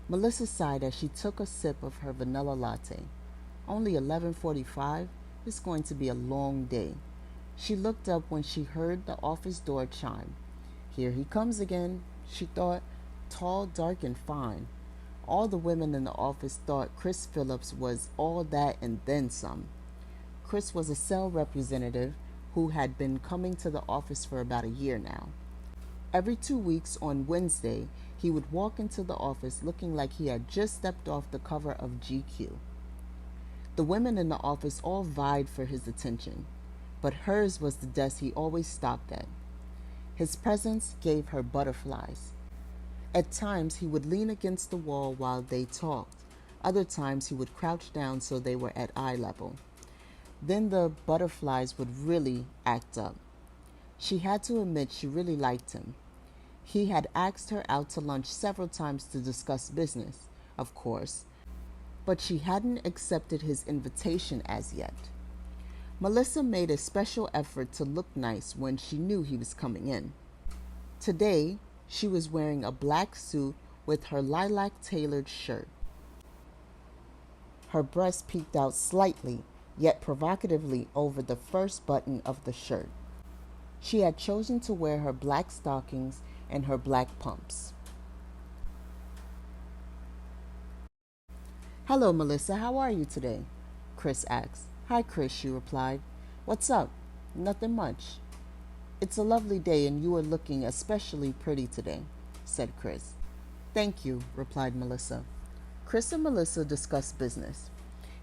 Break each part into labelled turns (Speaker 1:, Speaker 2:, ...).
Speaker 1: Melissa sighed as she took a sip of her vanilla latte. Only 11:45? It's going to be a long day. She looked up when she heard the office door chime. Here he comes again, she thought, tall, dark, and fine. All the women in the office thought Chris Phillips was all that and then some. Chris was a sales representative who had been coming to the office for about a year now. Every 2 weeks on Wednesday, he would walk into the office looking like he had just stepped off the cover of GQ. The women in the office all vied for his attention, but hers was the desk he always stopped at. His presence gave her butterflies. At times, he would lean against the wall while they talked. Other times, he would crouch down so they were at eye level. Then the butterflies would really act up. She had to admit she really liked him. He had asked her out to lunch several times to discuss business, of course, but she hadn't accepted his invitation as yet. Melissa made a special effort to look nice when she knew he was coming in. Today, she was wearing a black suit with her lilac-tailored shirt. Her breast peeked out slightly, yet provocatively over the first button of the shirt. She had chosen to wear her black stockings and her black pumps. "Hello, Melissa. How are you today?" Chris asked. "Hi, Chris," she replied. "What's up?" "Nothing much." "It's a lovely day and you are looking especially pretty today," said Chris. "Thank you," replied Melissa. Chris and Melissa discussed business.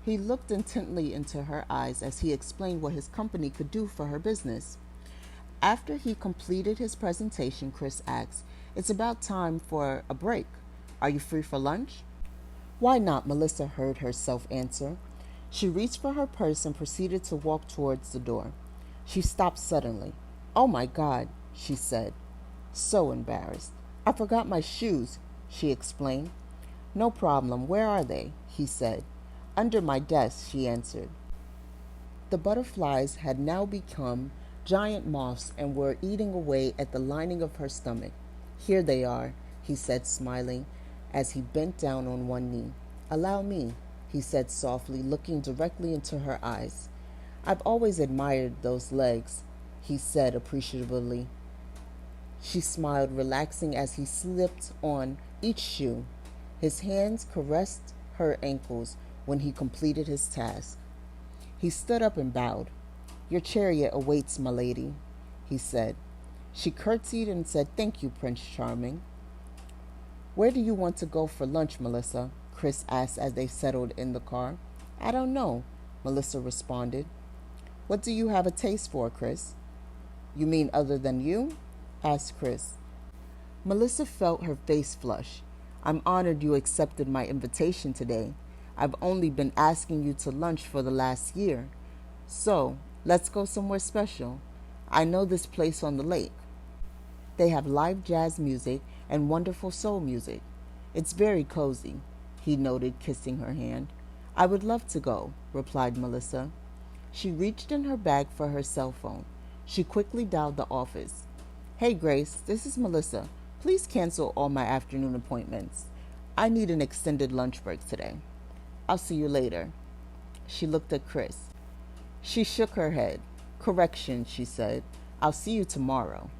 Speaker 1: He looked intently into her eyes as he explained what his company could do for her business. After he completed his presentation, Chris asked, "It's about time for a break. Are you free for lunch?" "Why not?" Melissa heard herself answer. She reached for her purse and proceeded to walk towards the door. She stopped suddenly. "Oh my God," she said, so embarrassed. "I forgot my shoes," she explained. "No problem. Where are they?" he said. "Under my desk," she answered. The butterflies had now become giant moths and were eating away at the lining of her stomach. "Here they are," he said, smiling, as he bent down on one knee. "Allow me," he said softly, looking directly into her eyes. "I've always admired those legs," he said appreciatively. She smiled, relaxing as he slipped on each shoe. His hands caressed her ankles when he completed his task. He stood up and bowed. "Your chariot awaits, my lady," he said. She curtsied and said, "Thank you, Prince Charming." "Where do you want to go for lunch, Melissa?" Chris asked as they settled in the car. "I don't know," Melissa responded. "What do you have a taste for, Chris?" "You mean other than you?" asked Chris. Melissa felt her face flush. "I'm honored you accepted my invitation today. I've only been asking you to lunch for the last year. So, let's go somewhere special. I know this place on the lake. They have live jazz music and wonderful soul music. It's very cozy," he noted, kissing her hand. "I would love to go," replied Melissa. She reached in her bag for her cell phone. She quickly dialed the office. "Hey, Grace, this is Melissa. Please cancel all my afternoon appointments. I need an extended lunch break today. I'll see you later." She looked at Chris. She shook her head. "Correction," she said. "I'll see you tomorrow."